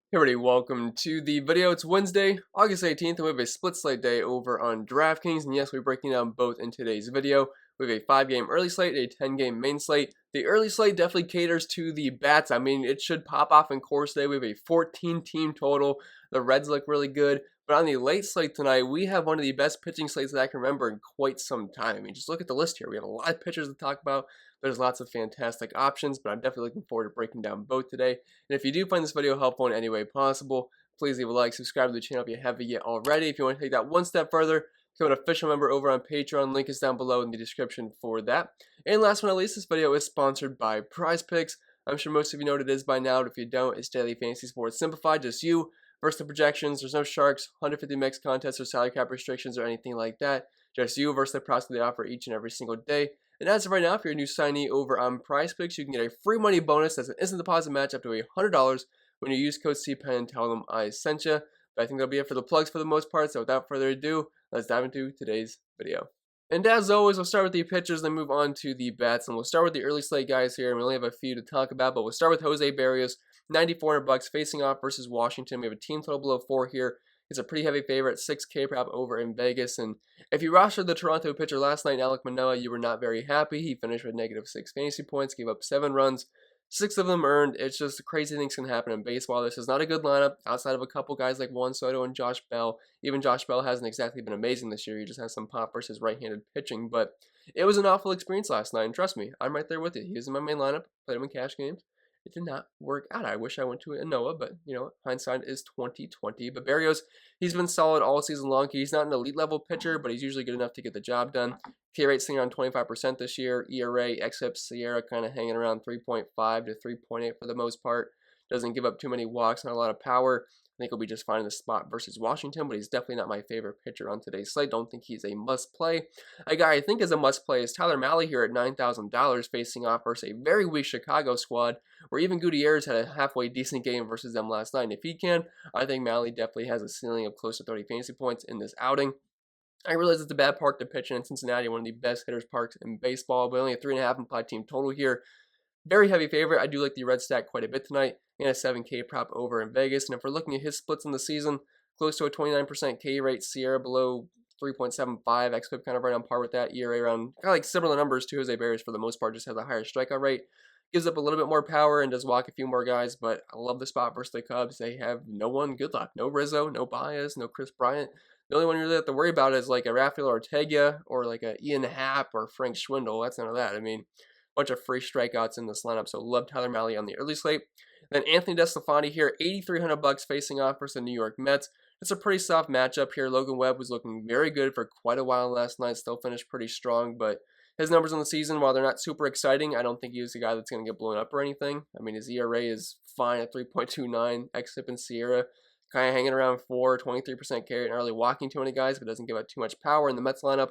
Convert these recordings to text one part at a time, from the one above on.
Hey everybody, welcome to the video. It's Wednesday, August 18th, and we have a split slate day over on DraftKings. And yes, we're breaking down both in today's video. We have a 5-game early slate, a 10-game main slate. The early slate definitely caters to the bats. I mean, it should pop off in course today. We have a 14-team total. The Reds look really good. But on the late slate tonight, we have one of the best pitching slates that I can remember in quite some time. I mean, just look at the list here. We have a lot of pitchers to talk about. There's lots of fantastic options, but I'm definitely looking forward to breaking down both today. And if you do find this video helpful in any way possible, please leave a like, subscribe to the channel if you haven't yet already. If you want to take that one step further, become an official member over on Patreon. Link is down below in the description for that. And last but not least, this video is sponsored by Prize Picks. I'm sure most of you know what it is by now, but if you don't, it's daily fantasy sports simplified. Just you versus the projections. There's no sharks, 150 mix contests, or salary cap restrictions, or anything like that. Just you versus the prospect they offer each and every single day. And as of right now, if you're a new signee over on Prize Picks, you can get a free money bonus that's an instant deposit match up to $100 when you use code CPEN and tell them I sent you. But I think that'll be it for the plugs for the most part. So without further ado, let's dive into today's video. And as always, we'll start with the pitchers, then move on to the bats. And we'll start with the early slate guys here. And we only have a few to talk about, but we'll start with Jose Berrios, $9,400 facing off versus Washington. We have a team total below 4 here. He's a pretty heavy favorite, 6K prop over in Vegas. And if you rostered the Toronto pitcher last night, Alek Manoah, you were not very happy. He finished with -6 fantasy points, gave up 7 runs, 6 of them earned. It's just crazy things can happen in baseball. This is not a good lineup outside of a couple guys like Juan Soto and Josh Bell. Even Josh Bell hasn't exactly been amazing this year. He just has some pop versus right-handed pitching. But it was an awful experience last night. And trust me, I'm right there with you. He was in my main lineup, played him in cash games. It did not work out. I wish I went to a Noah, but you know, hindsight is 2020. But Berrios, he's been solid all season long. He's not an elite level pitcher, but he's usually good enough to get the job done. K rate sitting around 25% this year. ERA, xFIP, SIERA kind of hanging around 3.5 to 3.8 for the most part. Doesn't give up too many walks, not a lot of power. I think he'll be just fine in the spot versus Washington, but he's definitely not my favorite pitcher on today's slate. Don't think he's a must-play. A guy I think is a must-play is Tyler Malley here at $9,000 facing off versus a very weak Chicago squad, where even Gutierrez had a halfway decent game versus them last night. And if he can, I think Malley definitely has a ceiling of close to 30 fantasy points in this outing. I realize it's a bad park to pitch in Cincinnati, one of the best hitters parks in baseball, but only a 3.5 implied team total here. Very heavy favorite. I do like the red stack quite a bit tonight, and a 7K prop over in Vegas. And if we're looking at his splits in the season, close to a 29% K rate, SIERA below 3.75, xFIP kind of right on par with that, ERA around kind of like similar numbers to Jose Berrios for the most part, just has a higher strikeout rate. Gives up a little bit more power and does walk a few more guys, but I love the spot versus the Cubs. They have no one good luck. No Rizzo, no Baez, no Chris Bryant. The only one you really have to worry about is like a Rafael Ortega or like a Ian Happ or Frank Schwindel. That's none of that. I mean, bunch of free strikeouts in this lineup, so love Tyler Malley on the early slate. Then Anthony DeSclafani here, $8,300 facing off versus the New York Mets. It's a pretty soft matchup here. Logan Webb was looking very good for quite a while last night, still finished pretty strong, but his numbers on the season, while they're not super exciting, I don't think he was the guy that's going to get blown up or anything. I mean, his ERA is fine at 3.29, xFIP and SIERA kind of hanging around 4, 23% carry, and not really walking too many guys, but doesn't give out too much power in the Mets lineup.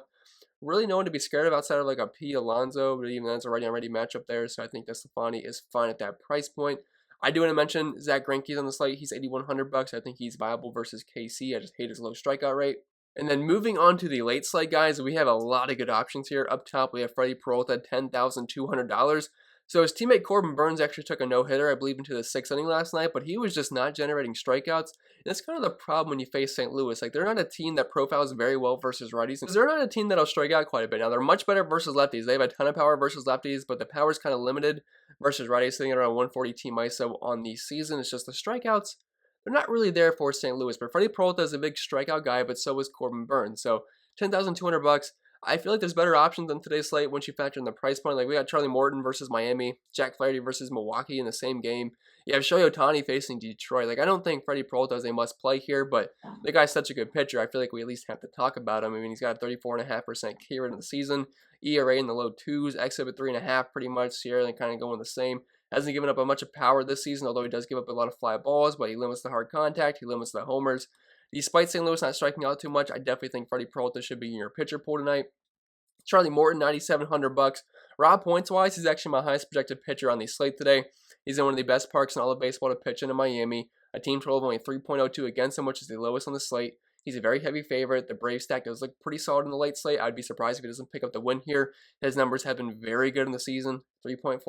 Really no one to be scared of outside of like a Pete Alonso, but even that's already on ready matchup there, so I think DeSclafani is fine at that price point. I do want to mention Zach Greinke's on the slate. He's $8,100. I think he's viable versus KC. I just hate his low strikeout rate. And then moving on to the late slate guys, we have a lot of good options here. Up top, we have Freddie Peralta at $10,200. So his teammate Corbin Burns actually took a no-hitter, I believe, into the 6th inning last night, but he was just not generating strikeouts. And that's kind of the problem when you face St. Louis. Like, they're not a team that profiles very well versus righties. They're not a team that'll strike out quite a bit. Now, they're much better versus lefties. They have a ton of power versus lefties, but the power's kind of limited versus righties, sitting at around 140 team ISO on the season. It's just the strikeouts, they're not really there for St. Louis. But Freddie Peralta is a big strikeout guy, but so is Corbin Burns. So $10,200. I feel like there's better options than today's slate once you factor in the price point. Like, we got Charlie Morton versus Miami, Jack Flaherty versus Milwaukee in the same game. You have Shohei Ohtani facing Detroit. Like, I don't think Freddie Peralta is a must-play here, but the guy's such a good pitcher. I feel like we at least have to talk about him. I mean, he's got a 34.5% K rate in the season, ERA in the low 2s, xFIP at 3.5 pretty much. SIERA kind of going the same. Hasn't given up a much of power this season, although he does give up a lot of fly balls, but he limits the hard contact, he limits the homers. Despite St. Louis not striking out too much, I definitely think Freddie Peralta should be in your pitcher pool tonight. Charlie Morton, $9,700. Raw points-wise, he's actually my highest projected pitcher on the slate today. He's in one of the best parks in all of baseball to pitch in Miami. A team total of only 3.02 against him, which is the lowest on the slate. He's a very heavy favorite. The Brave stack does look pretty solid in the late slate. I'd be surprised if he doesn't pick up the win here. His numbers have been very good in the season. 3.42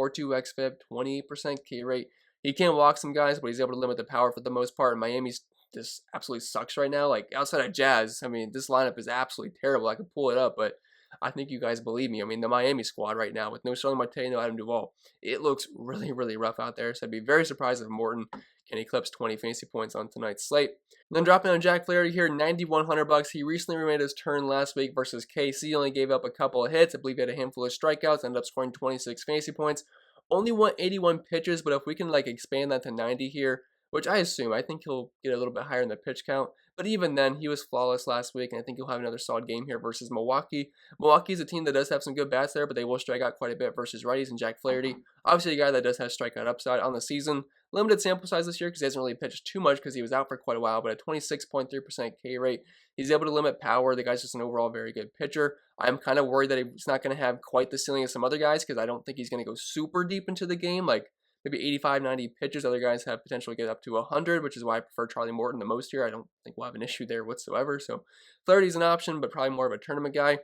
xFIP, 28% K rate. He can walk some guys, but he's able to limit the power for the most part. And Miami's just absolutely sucks right now. Like, outside of Jazz, I mean, this lineup is absolutely terrible. I could pull it up, but I think you guys believe me. I mean, the Miami squad right now with no Starling Marte, no Adam Duvall, it looks really, really rough out there. So I'd be very surprised if Morton can eclipse 20 fantasy points on tonight's slate. And then dropping on Jack Flaherty here, $9,100. He recently remade his turn last week versus KC. Only gave up a couple of hits. I believe he had a handful of strikeouts. Ended up scoring 26 fantasy points. Only won 81 pitches, but if we can like expand that to 90 here, which I assume, I think he'll get a little bit higher in the pitch count. But even then, he was flawless last week, and I think he'll have another solid game here versus Milwaukee. Milwaukee's a team that does have some good bats there, but they will strike out quite a bit versus righties, and Jack Flaherty, obviously a guy that does have strikeout upside on the season. Limited sample size this year because he hasn't really pitched too much because he was out for quite a while, but at 26.3% K rate, he's able to limit power. The guy's just an overall very good pitcher. I'm kind of worried that he's not going to have quite the ceiling of some other guys because I don't think he's going to go super deep into the game, like maybe 85, 90 pitches. Other guys have potential to get up to 100, which is why I prefer Charlie Morton the most here. I don't think we'll have an issue there whatsoever. So Flaherty's an option, but probably more of a tournament guy.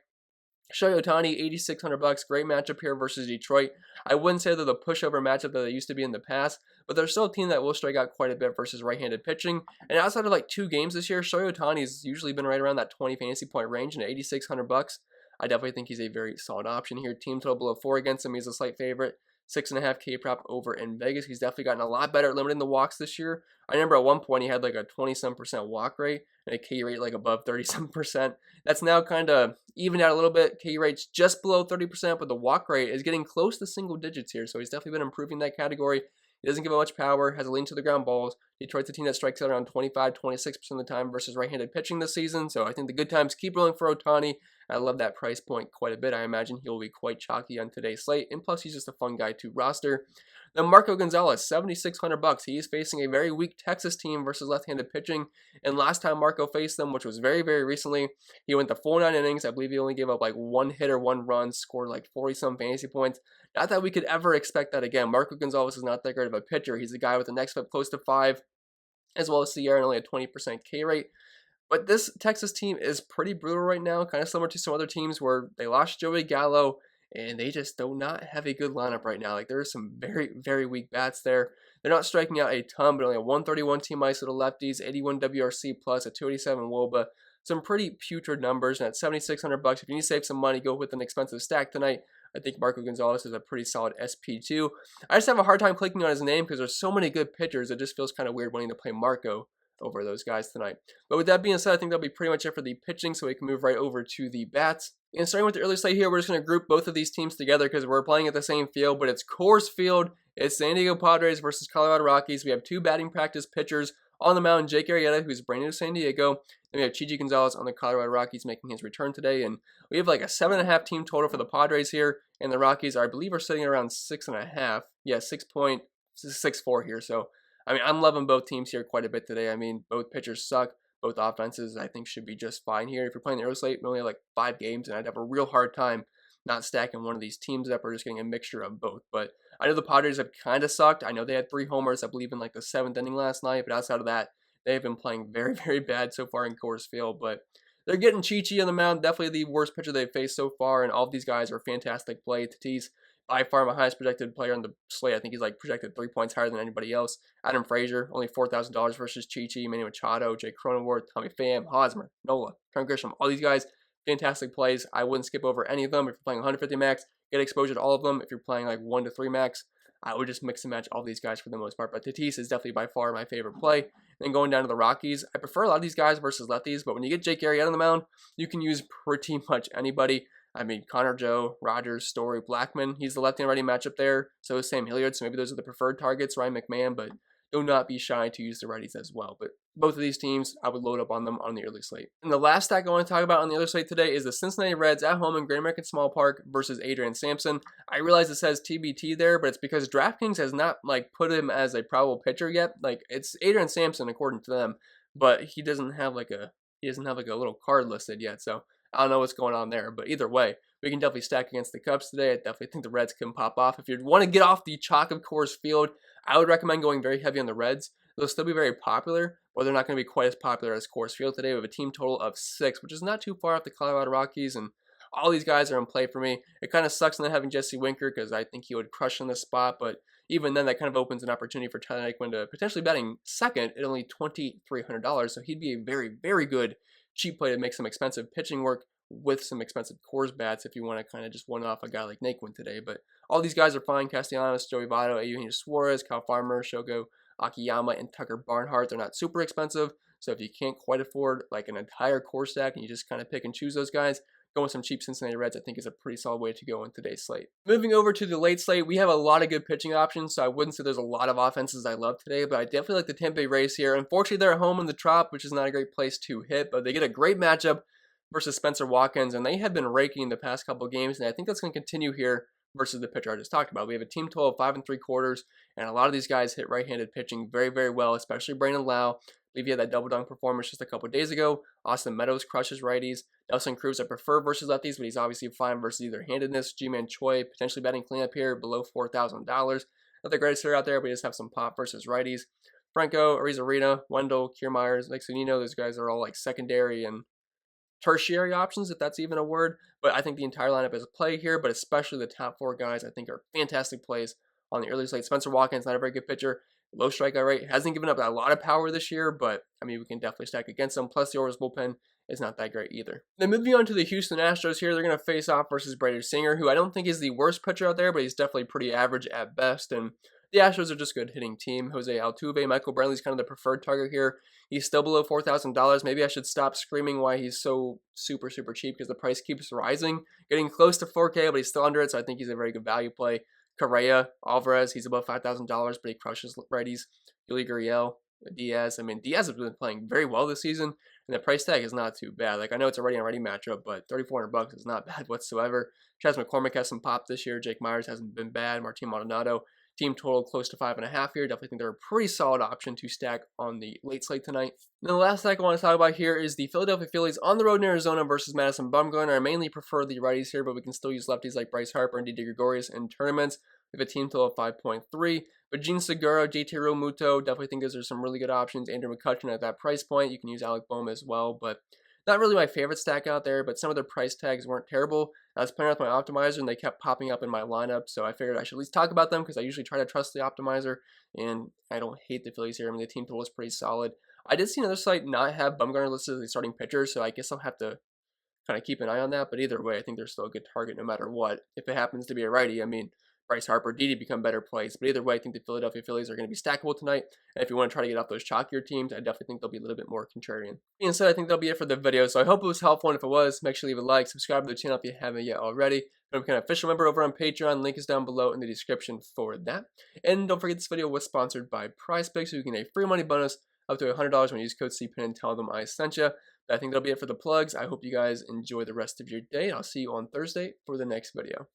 Shohei Ohtani, $8,600, great matchup here versus Detroit. I wouldn't say they're the pushover matchup that they used to be in the past, but they're still a team that will strike out quite a bit versus right-handed pitching. And outside of like 2 games this year, Shohei Ohtani's usually been right around that 20 fantasy point range, and at $8,600, I definitely think he's a very solid option here. Team total below 4 against him, he's a slight favorite. 6.5 K prop over in Vegas. He's definitely gotten a lot better at limiting the walks this year. I remember at one point he had like a 20-some% walk rate and a K rate like above 30-some%. That's now kind of evened out a little bit. K rate's just below 30%, but the walk rate is getting close to single digits here. So he's definitely been improving that category. He doesn't give up much power, has a lean to the ground balls. Detroit's a team that strikes out around 25-26% of the time versus right-handed pitching this season. So I think the good times keep rolling for Ohtani. I love that price point quite a bit. I imagine he'll be quite chalky on today's slate. And plus, he's just a fun guy to roster. Then Marco Gonzalez, $7,600. He is facing a very weak Texas team versus left-handed pitching. And last time Marco faced them, which was very, very recently, he went to 49 innings. I believe he only gave up like 1 hit or 1 run, scored like 40-some fantasy points. Not that we could ever expect that again. Marco Gonzalez is not that great of a pitcher. He's a guy with a next flip close to 5, as well as Sierra and only a 20% K rate. But this Texas team is pretty brutal right now, kind of similar to some other teams where they lost Joey Gallo, and they just do not have a good lineup right now. Like, there are some very, very weak bats there. They're not striking out a ton, but only a 131 team ice with the lefties, 81 WRC plus, a 287 WOBA. Some pretty putrid numbers, and at $7,600, if you need to save some money, go with an expensive stack tonight. I think Marco Gonzalez is a pretty solid SP2. I just have a hard time clicking on his name because there's so many good pitchers. It just feels kind of weird wanting to play Marco over those guys tonight. But with that being said, I think that'll be pretty much it for the pitching, so we can move right over to the bats. And starting with the early slate here, we're just going to group both of these teams together because we're playing at the same field, but it's Coors Field. It's San Diego Padres versus Colorado Rockies. We have 2 batting practice pitchers on the mound, Jake Arrieta, who's brand new to San Diego. Then we have Chaz Gonzalez on the Colorado Rockies making his return today. And we have like a 7.5 team total for the Padres here. And the Rockies, I believe, are sitting around 6.5. Yeah, 6.64 here. So, I mean, I'm loving both teams here quite a bit today. I mean, both pitchers suck. Both offenses, I think, should be just fine here. If you're playing the early slate, we only have like 5 games, and I'd have a real hard time not stacking one of these teams up or just getting a mixture of both. But I know the Padres have kind of sucked. I know they had 3 homers, I believe, in like the 7th inning last night. But outside of that, they've been playing very, very bad so far in Coors Field. But they're getting Chi on the mound. Definitely the worst pitcher they've faced so far. And all of these guys are fantastic play. Tatis, by far my highest projected player on the slate. I think he's like projected 3 points higher than anybody else. Adam Frazier, only $4,000 versus Chi, Manny Machado, Jake Cronenworth, Tommy Pham, Hosmer, Nola, Trent Grisham. All these guys, fantastic plays. I wouldn't skip over any of them. If you're playing 150 max, get exposure to all of them. If you're playing like 1 to 3 max, I would just mix and match all these guys for the most part. But Tatis is definitely by far my favorite play. And then going down to the Rockies, I prefer a lot of these guys versus lefties. But when you get Jake Arrieta on the mound, you can use pretty much anybody. I mean, Connor Joe, Rogers, Story, Blackman. He's the lefty-righty matchup there. So is Sam Hilliard. So maybe those are the preferred targets. Ryan McMahon, but do not be shy to use the righties as well. But both of these teams, I would load up on them on the early slate. And the last stack I want to talk about on the early slate today is the Cincinnati Reds at home in Great American Small Park versus Adrian Sampson. I realize it says TBT there, but it's because DraftKings has not like put him as a probable pitcher yet. Like, it's Adrian Sampson according to them, but he doesn't have like a little card listed yet. So I don't know what's going on there, but either way, we can definitely stack against the Cubs today. I definitely think the Reds can pop off. If you want to get off the chalk of Coors Field, I would recommend going very heavy on the Reds. They'll still be very popular, but they're not going to be quite as popular as Coors Field today. We have a team total of 6, which is not too far off the Colorado Rockies, and all these guys are in play for me. It kind of sucks not having Jesse Winker because I think he would crush in this spot, but even then that kind of opens an opportunity for Tyler Naquin to potentially batting second at only $2,300. So he'd be a very, very good cheap play to make some expensive pitching work with some expensive Coors bats if you want to kind of just one off a guy like Naquin today. But all these guys are fine. Castellanos, Joey Votto, Eugenio Suarez, Kyle Farmer, Shogo Akiyama, and Tucker Barnhart. They're not super expensive. So if you can't quite afford like an entire core stack and you just kind of pick and choose those guys, going with some cheap Cincinnati Reds I think is a pretty solid way to go in today's slate. Moving over to the late slate, we have a lot of good pitching options, so I wouldn't say there's a lot of offenses I love today, but I definitely like the Tampa Bay Rays here. Unfortunately, they're at home in the Trop, which is not a great place to hit, but they get a great matchup versus Spencer Watkins, and they have been raking the past couple games, and I think that's going to continue here versus the pitcher I just talked about. We have a team total of 5 3/4, and a lot of these guys hit right-handed pitching very, very well, especially Brandon Lau. I believe he had that double dunk performance just a couple days ago. Austin Meadows crushes righties. Nelson Cruz I prefer versus lefties, but he's obviously fine versus either handedness. G-Man Choi potentially batting cleanup here below $4,000. Not the greatest hitter out there, but he does have some pop versus righties. Franco, Arizarena, Wendell, Kiermaier, Nick Zunino, those guys are all like secondary and tertiary options, if that's even a word. But I think the entire lineup is a play here, but especially the top 4 guys I think are fantastic plays on the early slate. Spencer Watkins, not a very good pitcher. Low strikeout rate, hasn't given up a lot of power this year, but I mean, we can definitely stack against them. Plus, the Orioles bullpen is not that great either. Then moving on to the Houston Astros here, they're going to face off versus Brady Singer, who I don't think is the worst pitcher out there, but he's definitely pretty average at best. And the Astros are just a good hitting team. Jose Altuve, Michael Brantley's kind of the preferred target here. He's still below $4,000. Maybe I should stop screaming why he's so super, super cheap because the price keeps rising, getting close to 4K, but he's still under it, so I think he's a very good value play. Correa, Alvarez, he's above $5,000, but he crushes righties. Yuli Gurriel, Diaz. I mean, Diaz has been playing very well this season, and the price tag is not too bad. Like, I know it's already on ready matchup, but $3,400 is not bad whatsoever. Chaz McCormick has some pop this year. Jake Myers hasn't been bad. Martin Maldonado, team total close to 5.5 here. Definitely think they're a pretty solid option to stack on the late slate tonight. And the last stack I want to talk about here is the Philadelphia Phillies on the road in Arizona versus Madison. Bumgarner. I mainly prefer the righties here, but we can still use lefties like Bryce Harper and Didi Gregorius in tournaments. We have a team total of 5.3. But Gene Segura, JT Realmuto, definitely think those are some really good options. Andrew McCutchen at that price point. You can use Alec Bohm as well, but not really my favorite stack out there, but some of their price tags weren't terrible. I was playing with my optimizer, and they kept popping up in my lineup, so I figured I should at least talk about them because I usually try to trust the optimizer, and I don't hate the Phillies here. I mean, the team total is pretty solid. I did see another site not have Bumgarner listed as a starting pitcher, so I guess I'll have to kind of keep an eye on that, but either way, I think they're still a good target no matter what. If it happens to be a righty, I mean, Bryce Harper, Didi become better plays. But either way, I think the Philadelphia Phillies are going to be stackable tonight. And if you want to try to get off those chalkier teams, I definitely think they'll be a little bit more contrarian. Being said, I think that'll be it for the video. So I hope it was helpful. And if it was, make sure to leave a like, subscribe to the channel if you haven't yet already. Become an official member over on Patreon. Link is down below in the description for that. And don't forget this video was sponsored by PrizePicks, so you can get a free money bonus up to $100 when you use code CPIN and tell them I sent you. But I think that'll be it for the plugs. I hope you guys enjoy the rest of your day. I'll see you on Thursday for the next video.